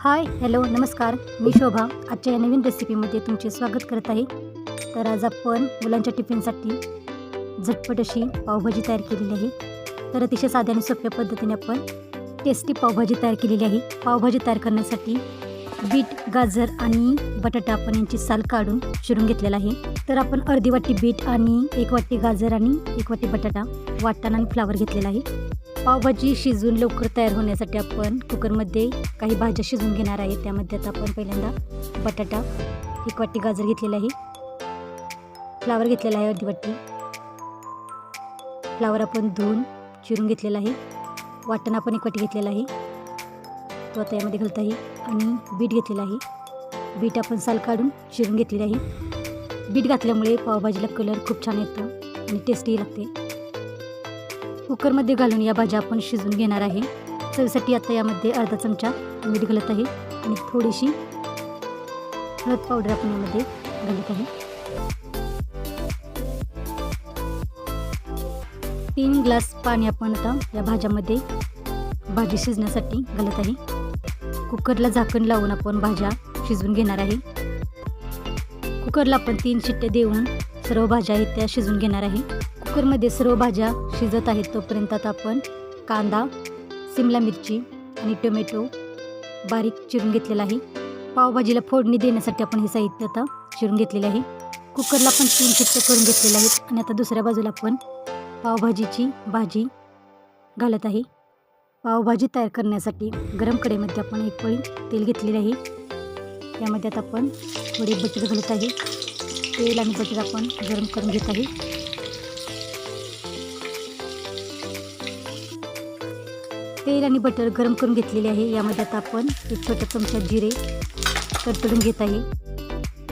Hi hello नमस्कार, मी शोभा आजच्या या नवीन रेसिपीमध्ये तुमचे स्वागत करत आहे। तर आज आपण मुलांच्या टिफिनसाठी झटपट अशी पावभाजी तयार केलेली आहे। तर अतिशय साध्या आणि सोप्या पद्धतीने आपण टेस्टी पावभाजी तयार केलेली आहे। पावभाजी तयार करण्यासाठी बीट, गाजर आणि बटाटा आपण यांची साल काढून चिरून घेतलेला आहे। तर आपण अर्धी वाटी बीट आणि 1 वाटी गाजर आणि 1 वाटी बटाटा वाटण आणि फ्लावर घेतलेला आहे। पावभाजी शिजून लवकर तयार होण्यासाठी आपण कुकरमध्ये काही भाज्या शिजवून घेणार आहे। त्यामध्ये आता आपण पहिल्यांदा बटाटा 1 वाटी, गाजर घेतलेला आहे, फ्लावर घेतलेला आहे अर्धी वाटी, फ्लावर आपण धुवून चिरून घेतलेला आहे, वाटण आपण 1 वाटी घेतलेला आहे, तो आता यामध्ये घालत आहे, आणि बीट घेतलेला आहे। बीट आपण साल काढून चिरून घेतलेली आहे। बीट घातल्यामुळे पावभाजीला कलर खूप छान येतो आणि टेस्टी लागते। कुकरमध्ये घालून या भाज्या आपण शिजवून घेणार आहे। चवीसाठी आता यामध्ये अर्धा चमचा मीठ घालत आहे आणि थोडीशी हळद पावडर आपण यामध्ये घालत आहे। 3 ग्लास पाणी आपण आता या भाज्यामध्ये भाजी शिजण्यासाठी घालत आहे। कुकरला झाकण लावून आपण भाज्या शिजवून घेणार आहे। कुकरला आपण 3 शिट्ट्या देऊन सर्व भाज्या आहेत त्या शिजवून घेणार आहे। कुकरमध्ये सर्व भाज्या शिजत आहेत तोपर्यंत आता आपण कांदा, शिमला मिरची आणि टोमॅटो बारीक चिरून घेतलेला आहे। पावभाजीला फोडणी देण्यासाठी आपण हे साहित्य आता चिरून घेतलेले आहे। कुकरला आपण 3 शिट्ट्या करून घेतलेल्या आहेत आणि आता दुसऱ्या बाजूला आपण पावभाजीची भाजी घालत आहे। पावभाजी तयार करण्यासाठी गरम कढईमध्ये आपण 1 पळी तेल घेतलेले आहे। त्यामध्ये आता आपण थोडे बटर घालत आहे। तेल आणि बटर आपण गरम करून घेत आहे। तेल आणि बटर गरम करून घेतलेले आहे। यामध्ये आता आपण 1 छोटा चमचा जिरे तडतडून घेत आहे।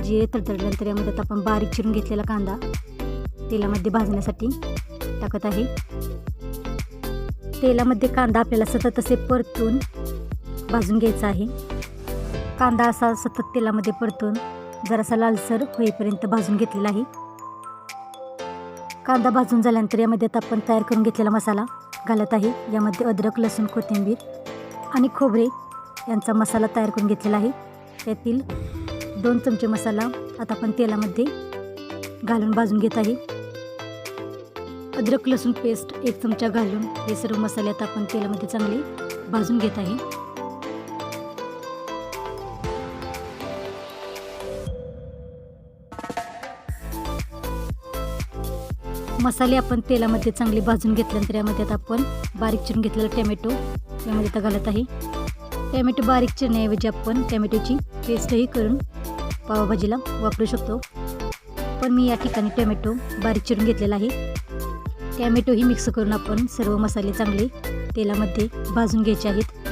जिरे तडतडल्यानंतर यामध्ये आता आपण बारीक चिरून घेतलेला कांदा तेलामध्ये भाजण्यासाठी टाकत आहे। तेलामध्ये कांदा आपल्याला सतत असे परतून भाजून घ्यायचा आहे। कांदा असा सतत तेलामध्ये परतून जरासा लालसर होईपर्यंत भाजून घेतलेला आहे। कांदा भाजून झाल्यानंतर यामध्ये आता आपण तयार करून घेतलेला मसाला घालत आहे। यामध्ये अद्रक, लसूण, कोथिंबीर आणि खोबरे यांचा मसाला तयार करून घेतलेला आहे। त्यातील 2 चमचे मसाला आता आपण तेलामध्ये घालून भाजून घेत आहे। अद्रक लसूण पेस्ट 1 चमचा घालून हे सर्व मसाले आता आपण तेलामध्ये चांगले भाजून घेत आहे। मसाले आपण तेलामध्ये चांगले भाजून घेतल्यानंतर यामध्ये आता आपण बारीक चिरून घेतलेला टोमॅटो यामध्ये आता घालत आहे। टोमॅटो बारीक चिरण्याऐवजी आपण टोमॅटोची पेस्टही करून पावभाजीला वापरू शकतो, पण मी या ठिकाणी टोमॅटो बारीक चिरून घेतलेला आहे। टोमॅटोही मिक्स करून आपण सर्व मसाले चांगले तेलामध्ये भाजून घ्यायचे आहेत।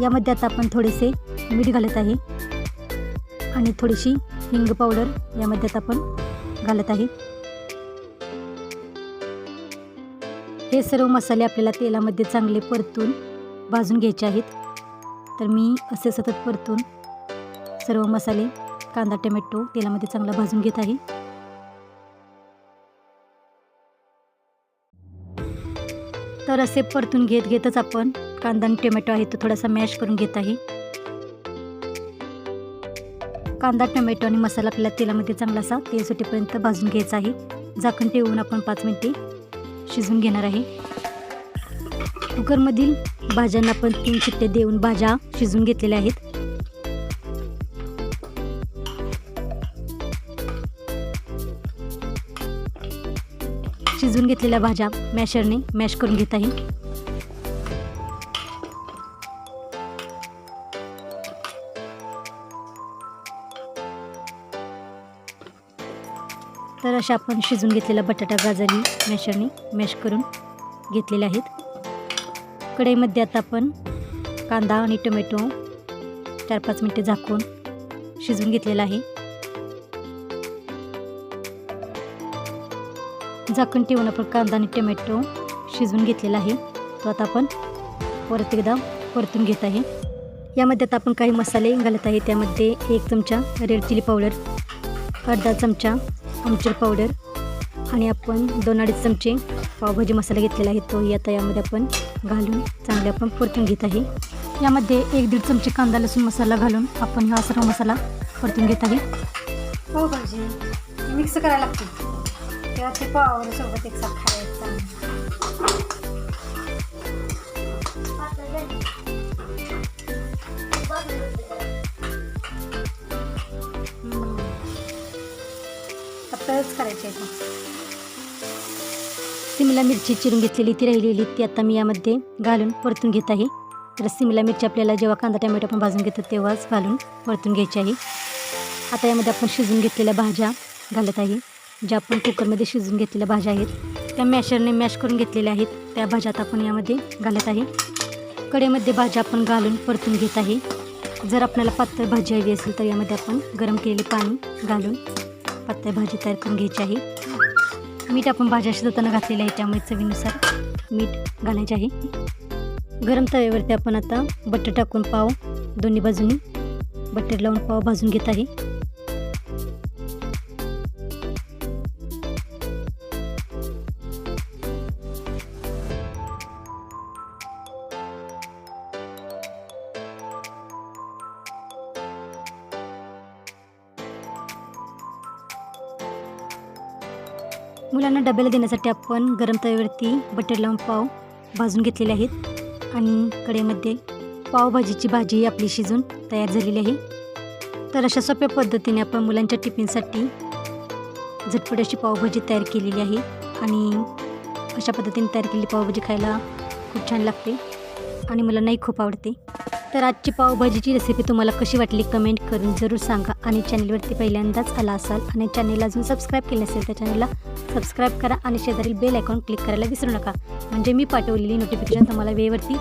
यामध्ये आता आपण थोडेसे मीठ घालत आहे आणि थोडीशी हिंग पावडर यामध्ये आता आपण घालत आहे। हे सर्व मसाले आपल्याला तेलामध्ये चांगले परतून भाजून घ्यायचे आहेत। तर मी असे सतत परतून सर्व मसाले, कांदा, टोमॅटो तेलामध्ये चांगला भाजून घेत आहे। तर असे परतून घेतच आपण कांदा आणि टोमॅटो आहे तो थोडासा मॅश करून घेत आहे। कांदा, टोमॅटो आणि मसाला आपल्याला तेलामध्ये चांगलासा तेल सुटेपर्यंत भाजून घ्यायचा आहे। झाकण ठेवून आपण 5 मिनिटे शिजवून घेणार आहे। कुकरमधील भाज्यांना आपण 3 शिट्ट्या देऊन भाज्या शिजवून घेतलेल्या आहेत। शिजवून घेतलेल्या भाज्या मॅशरने मॅश करून घेत आहे। तर अशा आपण शिजवून घेतलेला बटाटा, गाजर ही मॅशरने मॅश करून घेतलेले आहेत। कढईमध्ये आता आपण कांदा आणि टोमॅटो 4-5 मिनिटे झाकून शिजवून घेतलेला आहे। झाकण ठेवून आपण कांदा आणि टोमॅटो शिजवून घेतलेला आहे, तो आता आपण परत एकदा परतून घेत आहे। यामध्ये आता आपण काही मसाले घालत आहे। त्यामध्ये 1 चमचा रेड चिली पावडर, अर्धा चमचा आमचूर पावडर आणि आपण 2-2.5 चमचे पावभाजी मसाला घेतलेला आहे, तोही आता यामध्ये आपण घालून चांगले आपण परतून घेत आहे. यामध्ये 1-1.5 चमचे कांदा लसूण मसाला घालून आपण हा सर्व मसाला परतून घेत आहे. पावभाजी मिक्स करायला लागते तेव्हा ते पावासोबत एकसाथ खायचं. पातळच करायची आहे. शिमला मिरची चिरून घेतलेली ती राहिलेली ती आता मी यामध्ये घालून परतून घेत आहे. तर शिमला मिरची आपल्याला जेव्हा कांदा टोमॅटो आपण भाजून घेतो तेव्हाच घालून परतून घ्यायची आहे. आता यामध्ये आपण शिजून घेतलेल्या भाज्या घालत आहे. ज्या आपण कुकरमध्ये शिजून घेतलेल्या भाज्या आहेत त्या मॅशरने मॅश करून घेतलेल्या आहेत त्या भाज्या आता आपण यामध्ये घालत आहे. कढईमध्ये भाज्या आपण घालून परतून घेत आहे. जर आपल्याला पातळ भाजी हवी असेल तर यामध्ये आपण गरम केलेले पाणी घालून पातळ भाजी तयार करून घ्यायची आहे. मीठ आपण भाज्या शिजवताना घातलेलं आहे त्यामुळे चवीनुसार मीठ घालायचे आहे. गरम तव्यावरती आपण आता बटर टाकून पाव दोन्ही बाजूनी बटर लावून पाव भाजून घेत आहे. मुलांना डब्याला देण्यासाठी आपण गरम तव्यावरती बटर लावून पाव भाजून घेतलेले आहेत आणि कढईमध्ये पावभाजीची भाजी आपली शिजून तयार झालेली आहे. तर अशा सोप्या पद्धतीने आपण मुलांच्या टिफिनसाठी झटपट अशी पावभाजी तयार केलेली आहे आणि अशा पद्धतीने तयार केलेली पावभाजी खायला खूप छान लागते आणि मुलांनाही खूप आवडते. तर आजची पावभाजीची रेसिपी तुम्हाला कशी वाटली कमेंट करून जरूर सांगा आणि चॅनलवरती पहिल्यांदाच आला असाल आणि चॅनलला अजून सबस्क्राईब केले असेल तर चॅनलला सबस्क्राईब करा आणि शेजारील बेल आयकॉन क्लिक करायला विसरू नका. म्हणजे मी पाठवलेली नोटिफिकेशन तुम्हाला वेळेवरती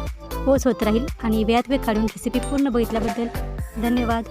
पोच होत राहील. आणि वेळात वेळ काढून रेसिपी पूर्ण बघितल्याबद्दल धन्यवाद.